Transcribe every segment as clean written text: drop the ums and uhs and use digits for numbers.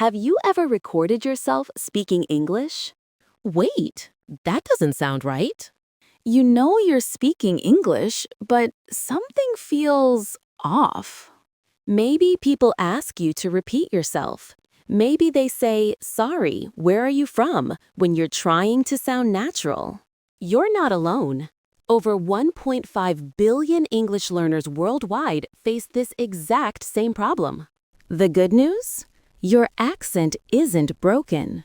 Have you ever recorded yourself speaking English? Wait, that doesn't sound right. You know you're speaking English, but something feels off. Maybe people ask you to repeat yourself. Maybe they say, "Sorry, where are you from?" when you're trying to sound natural. You're not alone. Over 1.5 billion English learners worldwide face this exact same problem. The good news? Your accent isn't broken.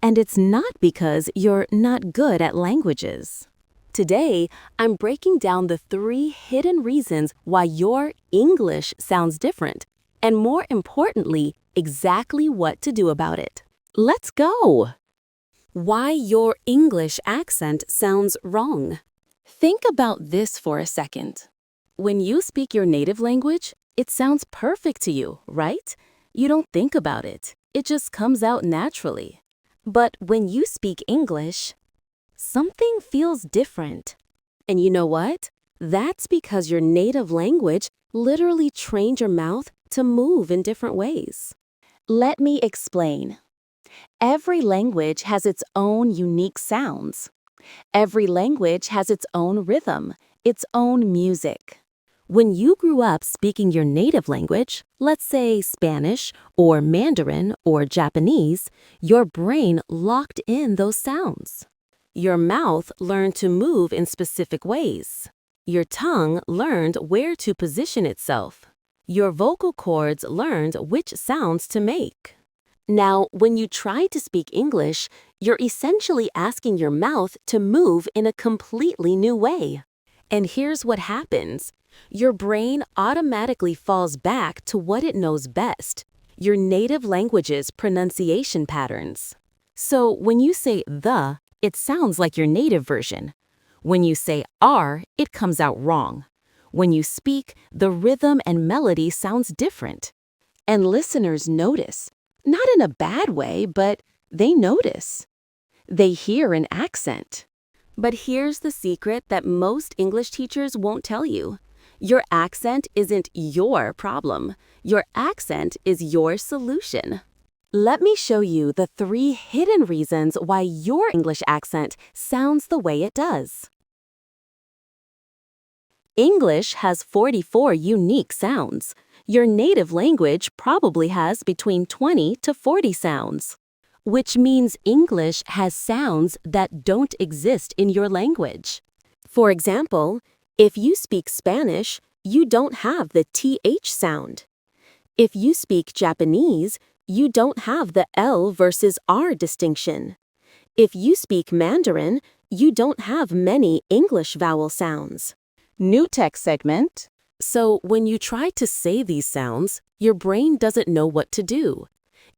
And it's not because you're not good at languages. Today, I'm breaking down the 3 hidden reasons why your English sounds different, and more importantly, exactly what to do about it. Let's go! Why your English accent sounds wrong. Think about this for a second. When you speak your native language, it sounds perfect to you, right? You don't think about it. It just comes out naturally. But when you speak English, something feels different. And you know what? That's because your native language literally trained your mouth to move in different ways. Let me explain. Every language has its own unique sounds. Every language has its own rhythm, its own music. When you grew up speaking your native language, let's say Spanish or Mandarin or Japanese, your brain locked in those sounds. Your mouth learned to move in specific ways. Your tongue learned where to position itself. Your vocal cords learned which sounds to make. Now, when you try to speak English, you're essentially asking your mouth to move in a completely new way. And here's what happens. Your brain automatically falls back to what it knows best, your native language's pronunciation patterns. So when you say the, it sounds like your native version. When you say are, it comes out wrong. When you speak, the rhythm and melody sounds different. And listeners notice. Not in a bad way, but they notice. They hear an accent. But here's the secret that most English teachers won't tell you. Your accent isn't your problem. Your accent is your solution. Let me show you the 3 hidden reasons why your English accent sounds the way it does. English has 44 unique sounds. Your native language probably has between 20 to 40 sounds, which means English has sounds that don't exist in your language. For example, if you speak Spanish, you don't have the TH sound. If you speak Japanese, you don't have the L versus R distinction. If you speak Mandarin, you don't have many English vowel sounds. New text segment. So when you try to say these sounds, your brain doesn't know what to do.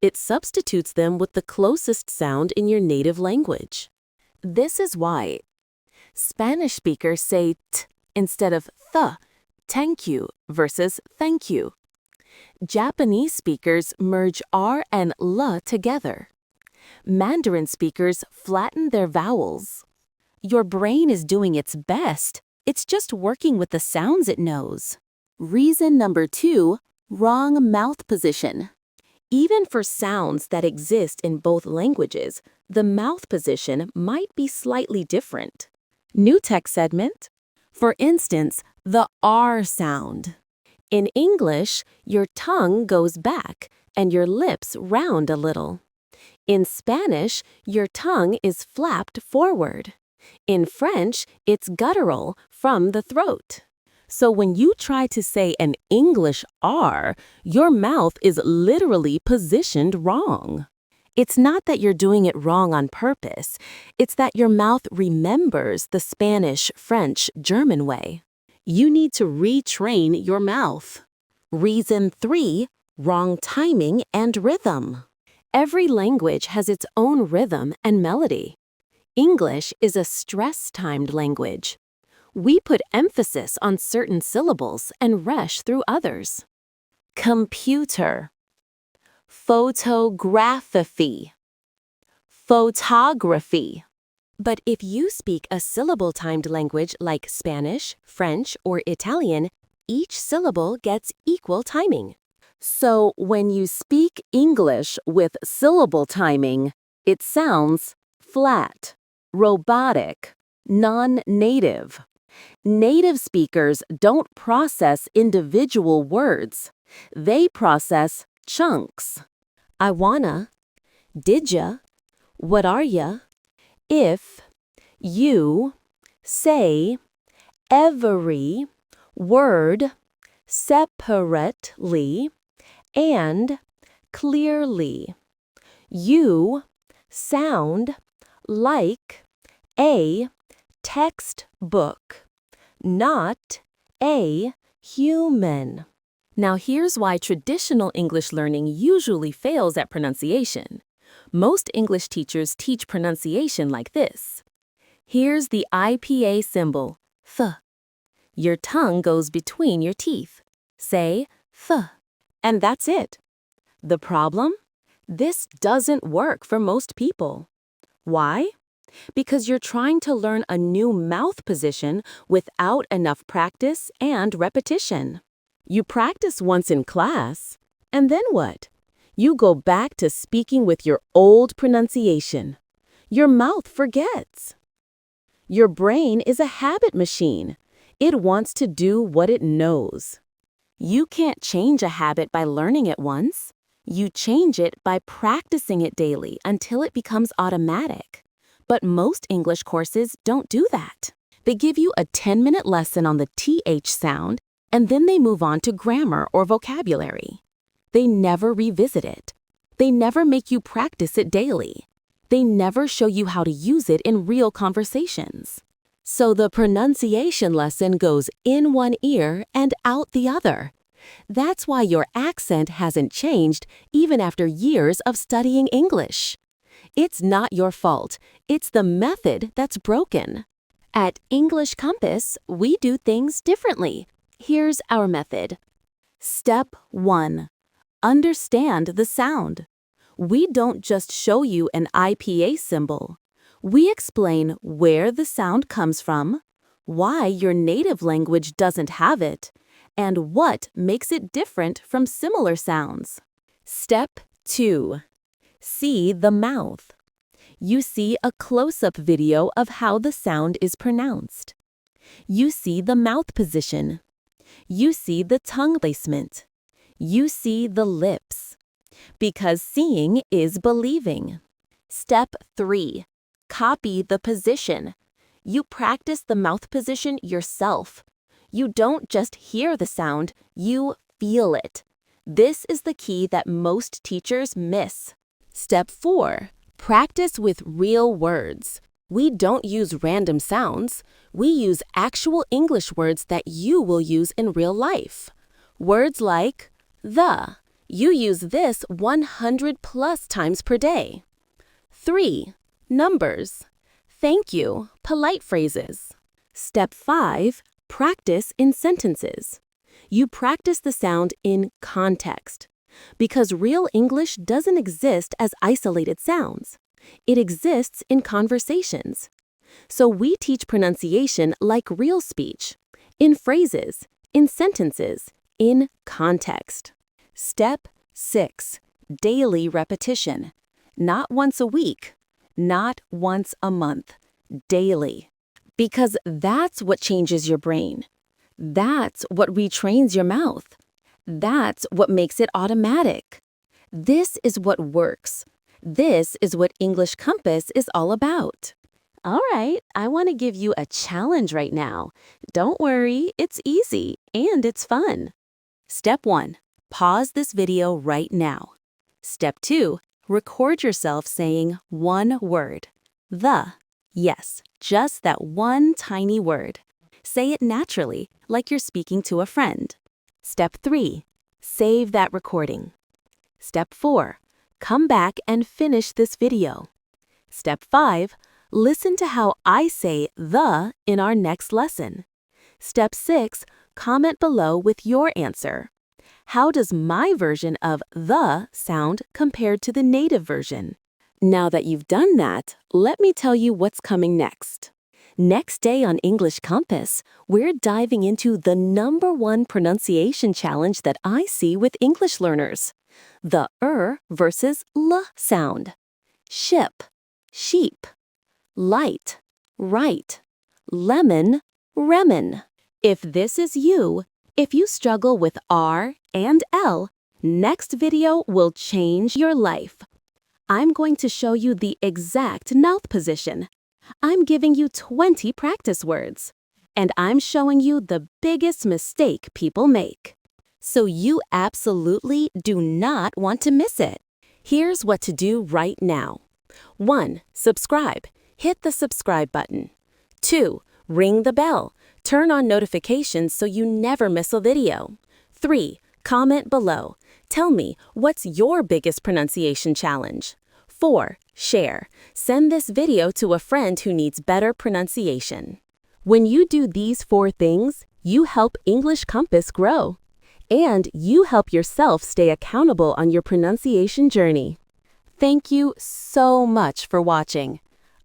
It substitutes them with the closest sound in your native language. This is why Spanish speakers say t instead of th, thank you versus thank you. Japanese speakers merge R and L together. Mandarin speakers flatten their vowels. Your brain is doing its best. It's just working with the sounds it knows. Reason number 2, wrong mouth position. Even for sounds that exist in both languages, the mouth position might be slightly different. New text segment. For instance, the R sound. In English, your tongue goes back and your lips round a little. In Spanish, your tongue is flapped forward. In French, it's guttural from the throat. So when you try to say an English R, your mouth is literally positioned wrong. It's not that you're doing it wrong on purpose. It's that your mouth remembers the Spanish, French, German way. You need to retrain your mouth. Reason 3, wrong timing and rhythm. Every language has its own rhythm and melody. English is a stress-timed language. We put emphasis on certain syllables and rush through others. Computer. Photography. Photography. But if you speak a syllable-timed language like Spanish, French, or Italian, each syllable gets equal timing. So when you speak English with syllable timing, it sounds flat, robotic, non-native. Native speakers don't process individual words. They process chunks. I wanna, did ya, what are ya, if, you, say, every, word, separately, and clearly. You sound like a textbook, not a human. Now here's why traditional English learning usually fails at pronunciation. Most English teachers teach pronunciation like this. Here's the IPA symbol, th. Your tongue goes between your teeth. Say th. And that's it. The problem? This doesn't work for most people. Why? Because you're trying to learn a new mouth position without enough practice and repetition. You practice once in class, and then what? You go back to speaking with your old pronunciation. Your mouth forgets. Your brain is a habit machine. It wants to do what it knows. You can't change a habit by learning it once. You change it by practicing it daily until it becomes automatic. But most English courses don't do that. They give you a 10-minute lesson on the TH sound, and then they move on to grammar or vocabulary. They never revisit it. They never make you practice it daily. They never show you how to use it in real conversations. So the pronunciation lesson goes in one ear and out the other. That's why your accent hasn't changed even after years of studying English. It's not your fault. It's the method that's broken. At English Compass, we do things differently. Here's our method. Step 1. Understand the sound. We don't just show you an IPA symbol. We explain where the sound comes from, why your native language doesn't have it, and what makes it different from similar sounds. Step 2. See the mouth. You see a close-up video of how the sound is pronounced. You see the mouth position. You see the tongue placement. You see the lips. Because seeing is believing. Step 3. Copy the position. You practice the mouth position yourself. You don't just hear the sound, you feel it. This is the key that most teachers miss. Step 4. Practice with real words. We don't use random sounds. We use actual English words that you will use in real life. Words like the. You use this 100 plus times per day. 3. Numbers. Thank you, polite phrases. Step 5. Practice in sentences. You practice the sound in context. Because real English doesn't exist as isolated sounds. It exists in conversations. So we teach pronunciation like real speech, in phrases, in sentences, in context. Step 6. Daily repetition. Not once a week, not once a month, daily. Because that's what changes your brain. That's what retrains your mouth. That's what makes it automatic. This is what works. This is what English Compass is all about. All right, I want to give you a challenge right now. Don't worry, it's easy and it's fun. Step 1. Pause this video right now. Step 2. Record yourself saying one word. The. Yes, just that one tiny word. Say it naturally, like you're speaking to a friend. Step 3. Save that recording. Step 4. Come back and finish this video. Step 5. Listen to how I say the in our next lesson. Step 6. Comment below with your answer. How does my version of the sound compared to the native version? Now that you've done that, let me tell you what's coming next. Next day on English Compass, we're diving into the #1 pronunciation challenge that I see with English learners. The versus l sound. Ship, sheep. Light, right. Lemon, remen. If this is you, if you struggle with R and L, next video will change your life. I'm going to show you the exact mouth position. I'm giving you 20 practice words. And I'm showing you the biggest mistake people make. So you absolutely do not want to miss it. Here's what to do right now. 1. Subscribe. Hit the subscribe button. 2. Ring the bell. Turn on notifications so you never miss a video. 3. Comment below. Tell me, what's your biggest pronunciation challenge? 4. Share. Send this video to a friend who needs better pronunciation. When you do these 4 things, you help English Compass grow. And you help yourself stay accountable on your pronunciation journey. Thank you so much for watching.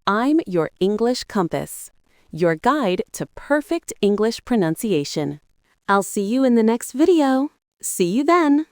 I'm your English Compass, your guide to perfect English pronunciation. I'll see you in the next video. See you then.